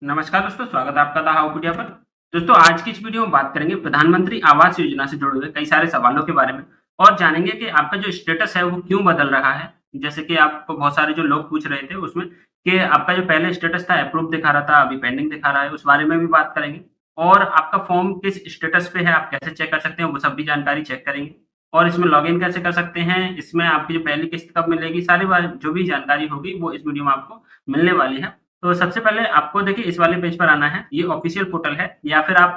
नमस्कार दोस्तों, स्वागत है आपका द हाउपीडिया पर। दोस्तों, आज की इस वीडियो में बात करेंगे प्रधानमंत्री आवास योजना से जुड़े हुए कई सारे सवालों के बारे में और जानेंगे कि आपका जो स्टेटस है वो क्यों बदल रहा है। जैसे कि आपको बहुत सारे जो लोग पूछ रहे थे उसमें कि आपका जो पहले स्टेटस था अप्रूव दिखा रहा था, अभी पेंडिंग दिखा रहा है, उस बारे में भी बात करेंगे। और आपका फॉर्म किस स्टेटस पे है, आप कैसे चेक कर सकते हैं, वो सब भी जानकारी चेक करेंगे। और इसमें लॉगिन कैसे कर सकते हैं, इसमें आपकी जो पहली किस्त कब मिलेगी, सारी बात जो भी जानकारी होगी वो इस वीडियो में आपको मिलने वाली है। तो सबसे पहले आपको देखिए इस वाले पेज पर आना है, ये ऑफिशियल पोर्टल है या फिर आप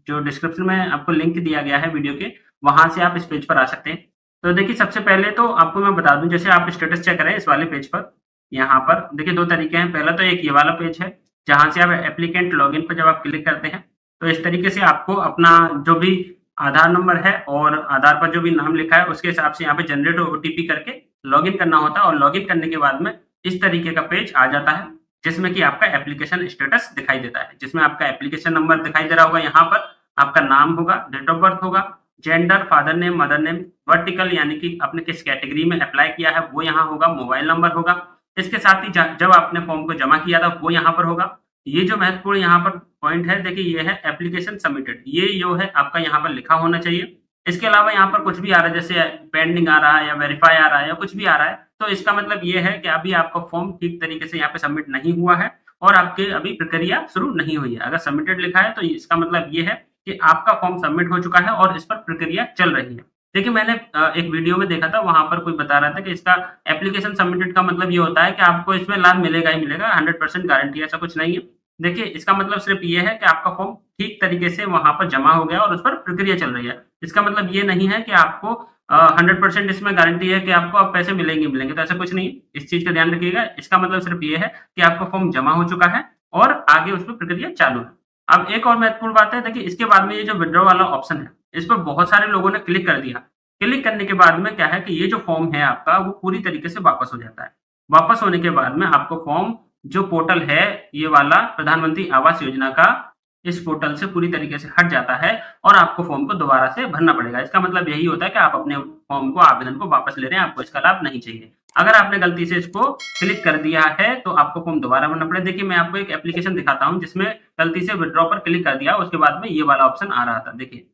जो डिस्क्रिप्शन में आपको लिंक दिया गया है वीडियो के, वहाँ से आप इस पेज पर आ सकते हैं। तो देखिए सबसे पहले तो आपको मैं बता दूँ, जैसे आप स्टेटस चेक करें इस वाले पेज पर, यहाँ पर देखिए 2 तरीके हैं। पहला तो एक ये वाला पेज है, जहाँ से आप एप्लीकेंट लॉगिन पर जब आप क्लिक करते हैं, तो इस तरीके से आपको अपना जो भी आधार नंबर है और आधार पर जो भी नाम लिखा है उसके हिसाब से यहाँ पे जनरेट ओटीपी करके लॉगिन करना होता है और लॉगिन करने के बाद में इस तरीके का पेज आ जाता है, जिसमें कि आपका एप्लीकेशन स्टेटस दिखाई देता है, जिसमें आपका एप्लीकेशन नंबर दिखाई दे रहा होगा, यहाँ पर आपका नाम होगा, डेट ऑफ बर्थ होगा, gender, father name, mother name, vertical यानी कि आपने किस कैटेगरी में अप्लाई किया है वो यहाँ होगा, मोबाइल नंबर होगा। इसके साथ ही जब आपने फॉर्म को जमा किया था वो यहाँ पर होगा। ये जो महत्वपूर्ण यहाँ पर पॉइंट है, देखिए ये है एप्लीकेशन सबमिटेड, ये जो है आपका यहाँ पर लिखा होना चाहिए। इसके अलावा यहाँ पर कुछ भी आ रहा है, जैसे पेंडिंग आ रहा है या वेरीफाई आ रहा है या कुछ भी आ रहा है, तो इसका मतलब ये है कि अभी आपका फॉर्म ठीक तरीके से यहाँ पे सबमिट नहीं हुआ है और आपके अभी प्रक्रिया शुरू नहीं हुई है। अगर सबमिटेड लिखा है तो इसका मतलब ये है कि आपका फॉर्म सबमिट हो चुका है और इस पर प्रक्रिया चल रही है। देखिए मैंने एक वीडियो में देखा था, वहां पर कोई बता रहा था कि इसका एप्लीकेशन सबमिटेड का मतलब ये होता है कि आपको इसमें लाभ मिलेगा ही मिलेगा, 100% गारंटी, ऐसा कुछ नहीं है। देखिए इसका मतलब सिर्फ ये है कि आपका फॉर्म ठीक तरीके से वहां पर जमा हो गया और उस पर प्रक्रिया चल रही है। इसका मतलब ये नहीं है कि आपको 100% इसमें गारंटी है कि आपको अब पैसे मिलेंगे मिलेंगे, तो ऐसा कुछ नहीं। इस चीज का ध्यान रखिएगा। इसका मतलब सिर्फ ये है कि आपका फॉर्म जमा हो चुका है और आगे उस पर प्रक्रिया चालू है। अब एक और महत्वपूर्ण बात है, देखिए इसके बाद में ये जो विड्रॉ वाला ऑप्शन है, इस पर बहुत सारे लोगों ने क्लिक कर दिया। क्लिक करने के बाद में क्या है कि ये जो फॉर्म है आपका वो पूरी तरीके से वापस हो जाता है। वापस होने के बाद में आपको फॉर्म जो पोर्टल है ये वाला प्रधानमंत्री आवास योजना का, इस पोर्टल से पूरी तरीके से हट जाता है और आपको फॉर्म को दोबारा से भरना पड़ेगा। इसका मतलब यही होता है कि आप अपने फॉर्म को, आवेदन को वापस ले रहे हैं, आपको इसका लाभ नहीं चाहिए। अगर आपने गलती से इसको क्लिक कर दिया है तो आपको फॉर्म दोबारा भरना पड़ेगा। देखिए मैं आपको एक एप्लीकेशन दिखाता हूँ जिसमें गलती से विड्रॉ पर क्लिक कर दिया, उसके बाद में ये वाला ऑप्शन आ रहा था। देखिए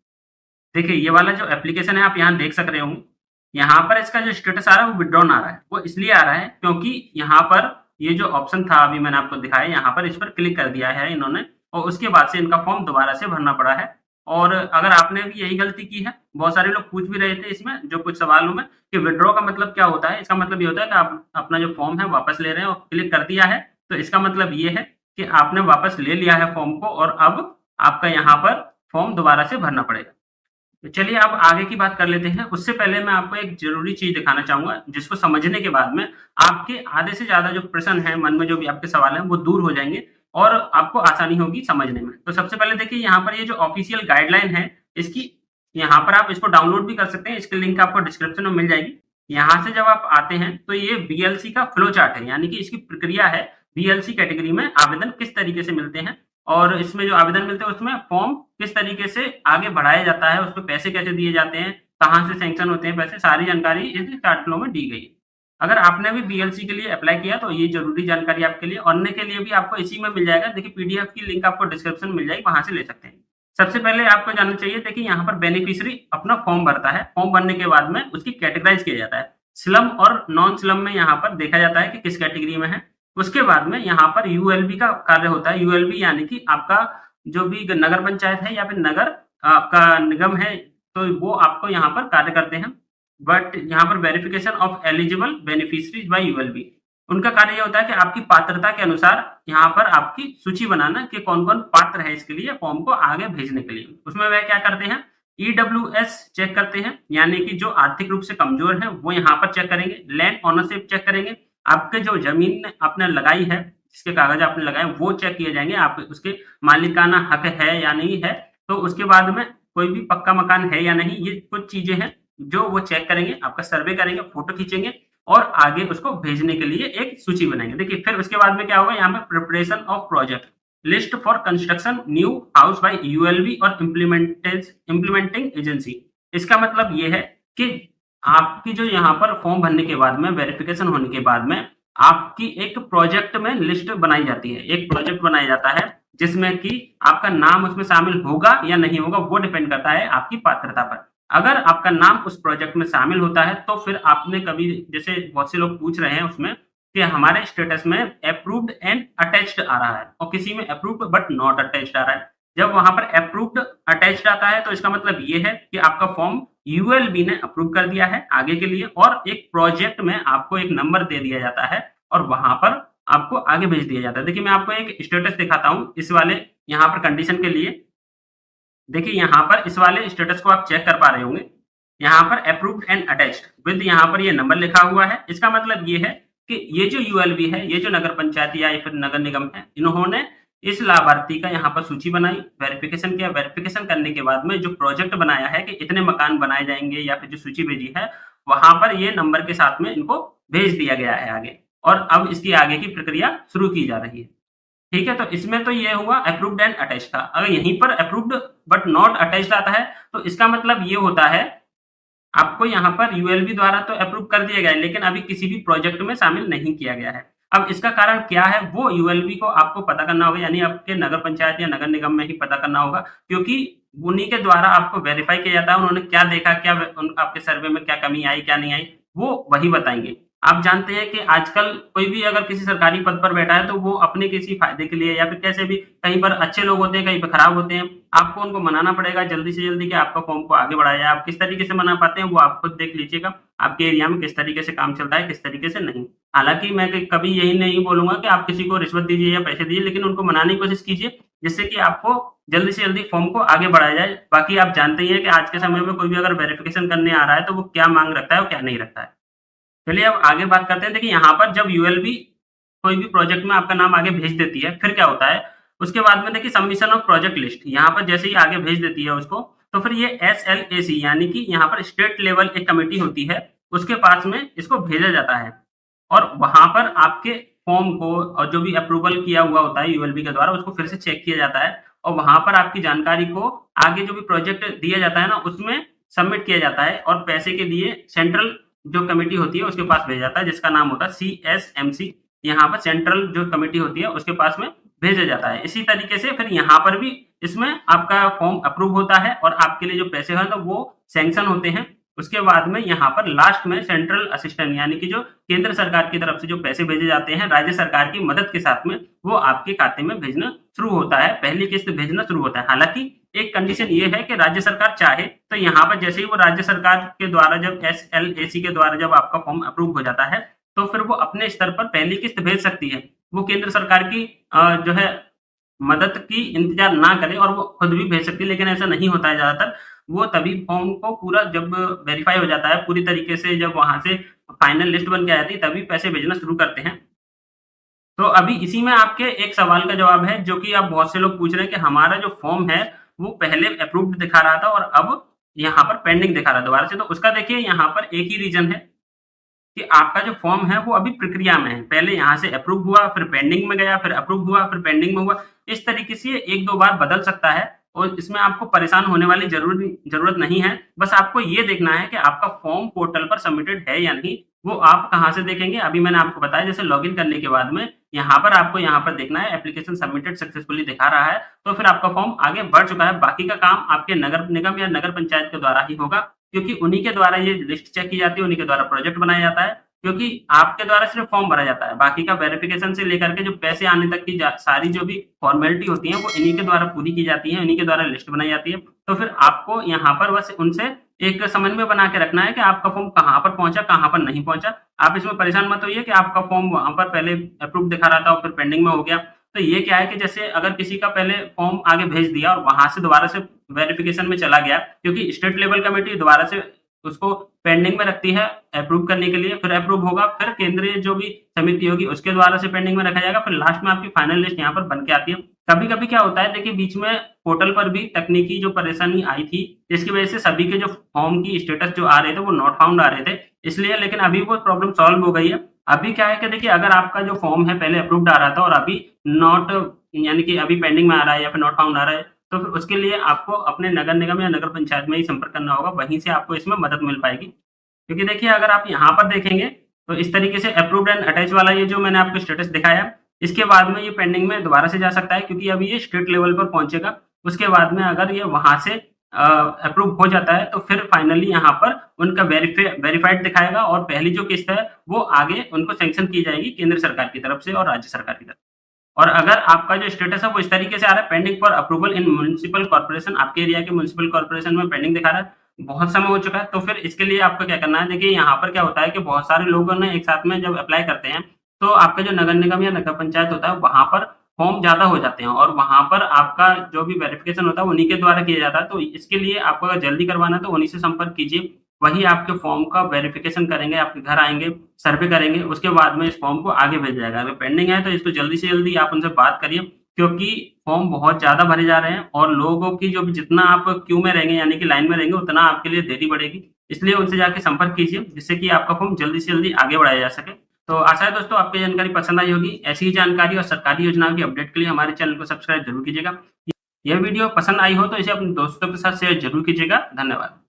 देखिए ये वाला जो एप्लीकेशन है आप यहाँ देख सक रहे होंगे, यहाँ पर इसका जो स्टेटस आ रहा है वो विड्रॉन आ रहा है। वो इसलिए आ रहा है क्योंकि यहाँ पर ये जो ऑप्शन था अभी मैंने आपको दिखाया, यहाँ पर इस पर क्लिक कर दिया है इन्होंने और उसके बाद से इनका फॉर्म दोबारा से भरना पड़ा है। और अगर आपने भी यही गलती की है, बहुत सारे लोग पूछ भी रहे थे इसमें जो कुछ सवालों में कि विड्रॉ का मतलब क्या होता है। इसका मतलब ये होता है कि आप अपना जो फॉर्म है वापस ले रहे हैं और क्लिक कर दिया है, तो इसका मतलब ये है कि आपने वापस ले लिया है फॉर्म को और अब आपका यहाँ पर फॉर्म दोबारा से भरना पड़ेगा। तो चलिए अब आगे की बात कर लेते हैं। उससे पहले मैं आपको एक ज़रूरी चीज़ दिखाना चाहूँगा, जिसको समझने के बाद में आपके आधे से ज़्यादा जो प्रश्न हैं, मन में जो भी आपके सवाल हैं, वो दूर हो जाएँगे और आपको आसानी होगी समझने में। तो सबसे पहले देखिए यहाँ पर ये जो ऑफ़िशियल गाइडलाइन है, इसकी यहाँ पर आप इसको डाउनलोड भी कर सकते हैं। इसकी लिंक आपको डिस्क्रिप्शन में मिल जाएगी। यहाँ से जब आप आते हैं तो ये बीएलसी का फ्लो चार्ट है, यानी कि इसकी प्रक्रिया है, बीएलसी कैटेगरी में आवेदन किस तरीके से मिलते हैं और इसमें जो आवेदन मिलते हैं उसमें फॉर्म किस तरीके से आगे बढ़ाया जाता है, उसमें पैसे कैसे दिए जाते हैं, कहाँ से सैंक्शन होते हैं पैसे, सारी जानकारी इस चार्ट फ्लो में दी गई है। अगर आपने भी बीएलसी के लिए अप्लाई किया तो ये जरूरी जानकारी आपके लिए, और अन्य के लिए भी आपको इसी में मिल जाएगा। देखिए पीडीएफ की लिंक आपको डिस्क्रिप्शन में मिल जाएगी, वहां से ले सकते हैं। सबसे पहले आपको जानना चाहिए, देखिए यहाँ पर बेनिफिशियरी अपना फॉर्म भरता है। फॉर्म भरने के बाद में उसकी कैटेगराइज किया जाता है, स्लम और नॉन स्लम में यहाँ पर देखा जाता है कि किस कैटेगरी में है। उसके बाद में यहाँ पर यूएलबी का कार्य होता है। यूएलबी यानी कि आपका जो भी नगर पंचायत है या फिर नगर आपका निगम है, तो वो आपको यहाँ पर कार्य करते हैं। बट यहाँ पर verification of eligible beneficiaries by ULB, उनका कार्य ये होता है कि आपकी पात्रता के अनुसार यहाँ पर आपकी सूची बनाना कि कौन कौन पात्र है इसके लिए फॉर्म को आगे भेजने के लिए। उसमें वह क्या करते हैं, ईडब्ल्यूएस चेक करते हैं, यानी कि जो आर्थिक रूप से कमजोर है वो यहाँ पर चेक करेंगे। लैंड ओनरशिप चेक करेंगे, आपके जो जमीन आपने लगाई है, जिसके कागज आपने लगाए वो चेक किए जाएंगे, आप उसके मालिकाना हक है या नहीं है। तो उसके बाद में कोई भी पक्का मकान है या नहीं, ये कुछ चीजें हैं जो वो चेक करेंगे। आपका सर्वे करेंगे, फोटो खींचेंगे और आगे उसको भेजने के लिए एक सूची बनाएंगे। देखिए फिर उसके बाद में क्या होगा, यहाँ पे preparation of project list for construction new house by ULB और इम्प्लीमेंटिंग एजेंसी। इसका मतलब ये है कि आपकी जो यहाँ पर फॉर्म भरने के बाद में, वेरिफिकेशन होने के बाद में आपकी एक प्रोजेक्ट में लिस्ट बनाई जाती है, एक प्रोजेक्ट बनाया जाता है जिसमें कि आपका नाम उसमें शामिल होगा या नहीं होगा, वो डिपेंड करता है आपकी पात्रता पर। अगर आपका नाम उस प्रोजेक्ट में शामिल होता है तो फिर आपने कभी, जैसे बहुत से लोग पूछ रहे हैं उसमें कि हमारे स्टेटस में अप्रूव्ड एंड अटैच्ड आ रहा है और किसी में अप्रूव्ड बट नॉट अटैच्ड आ रहा है। जब वहां पर अप्रूव्ड अटैच्ड आता है तो इसका मतलब ये है कि आपका फॉर्म यूएलबी ने अप्रूव कर दिया है आगे के लिए, और एक प्रोजेक्ट में आपको एक नंबर दे दिया जाता है और वहां पर आपको आगे भेज दिया जाता है। देखिए मैं आपको एक स्टेटस दिखाता हूँ इस वाले यहाँ पर कंडीशन के लिए। देखिए यहाँ पर इस वाले स्टेटस को आप चेक कर पा रहे होंगे, यहाँ पर अप्रूव्ड एंड अटैच्ड विद यहाँ पर ये नंबर लिखा हुआ है। इसका मतलब ये है कि ये जो यूएलबी है, ये जो नगर पंचायत या फिर नगर निगम है, इन्होंने इस लाभार्थी का यहाँ पर सूची बनाई, वेरिफिकेशन किया, वेरिफिकेशन करने के बाद में जो प्रोजेक्ट बनाया है कि इतने मकान बनाए जाएंगे या फिर जो सूची भेजी है, वहां पर ये नंबर के साथ में इनको भेज दिया गया है आगे, और अब इसकी आगे की प्रक्रिया शुरू की जा रही है। ठीक है, तो इसमें तो ये हुआ अप्रूव्ड एंड अटैच्ड का। अगर यहीं पर अप्रूव्ड बट नॉट अटैच्ड आता है तो इसका मतलब ये होता है आपको यहाँ पर यूएलबी द्वारा तो अप्रूव कर दिया गया है लेकिन अभी किसी भी प्रोजेक्ट में शामिल नहीं किया गया है। अब इसका कारण क्या है वो यूएलबी को आपको पता करना होगा, यानी आपके नगर पंचायत या नगर निगम में ही पता करना होगा, क्योंकि उन्हीं के द्वारा आपको वेरीफाई किया जाता है, उन्होंने क्या देखा, क्या आपके सर्वे में क्या कमी आई क्या नहीं आई, वो वही बताएंगे। आप जानते हैं कि आजकल कोई भी अगर किसी सरकारी पद पर बैठा है तो वो अपने किसी फायदे के लिए या फिर कैसे भी, कहीं पर अच्छे लोग होते हैं कहीं पर खराब होते हैं, आपको उनको मनाना पड़ेगा जल्दी से जल्दी कि आपका फॉर्म को आगे बढ़ाया जाए। आप किस तरीके से मना पाते हैं वो आप खुद देख लीजिएगा, आपके एरिया में किस तरीके से काम चल रहा है किस तरीके से नहीं। हालांकि मैं कभी यही नहीं बोलूंगा कि आप किसी को रिश्वत दीजिए या पैसे दीजिए, लेकिन उनको मनाने की कोशिश कीजिए जिससे कि आपको जल्दी से जल्दी फॉर्म को आगे बढ़ाया जाए। बाकी आप जानते ही हैं कि आज के समय में कोई भी अगर वेरिफिकेशन करने आ रहा है तो वो क्या मांग रखता है और क्या नहीं रखता है। चलिए अब आगे बात करते हैं। देखिए यहाँ पर जब यूएलबी कोई भी प्रोजेक्ट में आपका नाम आगे भेज देती है फिर क्या होता है, उसके बाद में देखिए सबमिशन ऑफ प्रोजेक्ट लिस्ट, यहाँ पर जैसे ही आगे भेज देती है उसको, तो फिर ये SLAC यानी कि यहाँ पर स्टेट लेवल एक कमेटी होती है, उसके पास में इसको भेजा जाता है और वहां पर आपके फॉर्म को और जो भी अप्रूवल किया हुआ होता है यूएलबी के द्वारा उसको फिर से चेक किया जाता है और वहां पर आपकी जानकारी को आगे जो भी प्रोजेक्ट दिया जाता है ना उसमें सबमिट किया जाता है और पैसे के लिए सेंट्रल जो कमेटी होती है उसके पास भेजा जाता है जिसका नाम होता है CSMC। यहाँ पर सेंट्रल जो कमेटी होती है उसके पास में भेजा जाता है। इसी तरीके से फिर यहाँ पर भी इसमें आपका फॉर्म अप्रूव होता है और आपके लिए जो पैसे हैं तो वो सैंक्शन होते हैं। उसके बाद में यहाँ पर लास्ट में सेंट्रल असिस्टेंट यानी कि जो केंद्र सरकार की तरफ से जो पैसे भेजे जाते हैं राज्य सरकार की मदद के साथ में, वो आपके खाते में भेजना शुरू होता है, पहली किस्त भेजना शुरू होता है। हालांकि एक कंडीशन ये है कि राज्य सरकार चाहे तो यहाँ पर जैसे ही वो राज्य सरकार के द्वारा जब SLAC के द्वारा जब आपका फॉर्म अप्रूव हो जाता है तो फिर वो अपने स्तर पर पहली किस्त भेज सकती है। वो केंद्र सरकार की जो है मदद की इंतजार ना करे और वो खुद भी भेज सकती है, लेकिन ऐसा नहीं होता है ज्यादातर। वो तभी फॉर्म को पूरा जब वेरीफाई हो जाता है पूरी तरीके से, जब वहां से फाइनल लिस्ट बन के आ जाती है तभी पैसे भेजना शुरू करते हैं। तो अभी इसी में आपके एक सवाल का जवाब है जो कि आप बहुत से लोग पूछ रहे हैं कि हमारा जो फॉर्म है वो पहले अप्रूव्ड दिखा रहा था और अब यहाँ पर पेंडिंग दिखा रहा है दोबारा से। तो उसका देखिए यहाँ पर एक ही रीजन है कि आपका जो फॉर्म है वो अभी प्रक्रिया में है, पहले यहाँ से अप्रूव हुआ फिर पेंडिंग में गया फिर अप्रूव हुआ फिर पेंडिंग में हुआ, इस तरीके से एक दो बार बदल सकता है और इसमें आपको परेशान होने वाली जरूरत नहीं है। बस आपको ये देखना है कि आपका फॉर्म पोर्टल पर सबमिटेड है या नहीं। वो आप कहाँ से देखेंगे, अभी मैंने आपको बताया जैसे लॉगिन करने के बाद में यहाँ पर आपको यहाँ पर देखना है एप्लीकेशन सबमिटेड सक्सेसफुली दिखा रहा है तो फिर आपका फॉर्म आगे बढ़ चुका है। बाकी का काम आपके नगर निगम या नगर पंचायत के द्वारा ही होगा, क्योंकि उन्हीं के द्वारा ये लिस्ट चेक की जाती है, उन्हीं के द्वारा प्रोजेक्ट बनाया जाता है, क्योंकि आपके द्वारा सिर्फ फॉर्म भरा जाता है, बाकी का वेरिफिकेशन से लेकर के जो पैसे आने तक की सारी जो भी फॉर्मेलिटी होती है वो इन्हीं के द्वारा पूरी की जाती है, इन्हीं के द्वारा लिस्ट बनाई जाती है। तो फिर आपको यहाँ पर बस उनसे एक समन्वय बना के रखना है कि आपका फॉर्म कहाँ पर पहुंचा कहाँ पर नहीं पहुंचा। आप इसमें परेशान मत होइए कि आपका फॉर्म वहां पर पहले अप्रूव दिखा रहा था और फिर पेंडिंग में हो गया। तो ये क्या है कि जैसे अगर किसी का पहले फॉर्म आगे भेज दिया और वहां से दोबारा से वेरिफिकेशन में चला गया, क्योंकि स्टेट लेवल कमेटी दोबारा से उसको पेंडिंग में रखती है अप्रूव करने के लिए, फिर अप्रूव होगा फिर केंद्रीय जो भी समिति होगी उसके द्वारा से पेंडिंग में रखा जाएगा, फिर लास्ट में आपकी फाइनल लिस्ट यहाँ पर बन के आती है। कभी कभी क्या होता है देखिए बीच में पोर्टल पर भी तकनीकी जो परेशानी आई थी जिसकी वजह से सभी के जो फॉर्म की स्टेटस जो आ रहे थे वो नॉट फाउंड आ रहे थे, इसलिए लेकिन अभी वो प्रॉब्लम सॉल्व हो गई है। अभी क्या है कि देखिए अगर आपका जो फॉर्म है पहले अप्रूव्ड आ रहा था और अभी नॉट यानी कि अभी पेंडिंग में आ रहा है या फिर नॉट फाउंड आ रहा है, तो फिर उसके लिए आपको अपने नगर निगम या नगर पंचायत में ही संपर्क करना होगा, वहीं से आपको इसमें मदद मिल पाएगी। क्योंकि देखिए अगर आप यहाँ पर देखेंगे तो इस तरीके से अप्रूव्ड एंड अटैच वाला ये जो मैंने आपको स्टेटस दिखाया, इसके बाद में ये पेंडिंग में दोबारा से जा सकता है, क्योंकि अभी ये स्टेट लेवल पर पहुंचेगा। उसके बाद में अगर ये वहां से अप्रूव हो जाता है तो फिर फाइनली यहाँ पर उनका वेरीफाइड दिखाएगा और पहली जो किस्त है वो आगे उनको सैंक्शन की जाएगी केंद्र सरकार की तरफ से और राज्य सरकार की तरफ। और अगर आपका जो स्टेटस है वो इस तरीके से आ रहा है, pending for approval in municipal corporation, आपके एरिया के म्युनिसिपल कॉर्पोरेशन में पेंडिंग दिखा रहा है, बहुत समय हो चुका है, तो फिर इसके लिए आपको क्या करना है, देखिए यहाँ पर क्या होता है कि बहुत सारे लोगों ने एक साथ में जब अप्लाई करते हैं तो आपका जो नगर निगम या नगर पंचायत होता है वहां पर फॉर्म ज्यादा हो जाते हैं और वहां पर आपका जो भी वेरिफिकेशन होता है वो उन्हीं के द्वारा किया जाता है। तो इसके लिए आपको अगर जल्दी करवाना है तो उन्हीं से संपर्क कीजिए, वही आपके फॉर्म का वेरिफिकेशन करेंगे, आपके घर आएंगे, सर्वे करेंगे, उसके बाद में इस फॉर्म को आगे भेजा जाएगा। अगर पेंडिंग है तो इसको जल्दी से जल्दी आप उनसे बात करिए, क्योंकि फॉर्म बहुत ज्यादा भरे जा रहे हैं और लोगों की जो भी जितना आप क्यू में रहेंगे यानी कि लाइन में रहेंगे उतना आपके लिए देरी बढ़ेगी। इसलिए उनसे जाके संपर्क कीजिए जिससे कि आपका फॉर्म जल्दी से जल्दी आगे बढ़ाया जा सके। तो आशा है दोस्तों आपको जानकारी पसंद आई होगी। ऐसी ही जानकारी और सरकारी योजनाओं की अपडेट के लिए हमारे चैनल को सब्सक्राइब जरूर कीजिएगा। यह वीडियो पसंद आई हो तो इसे अपने दोस्तों के साथ शेयर जरूर कीजिएगा। धन्यवाद।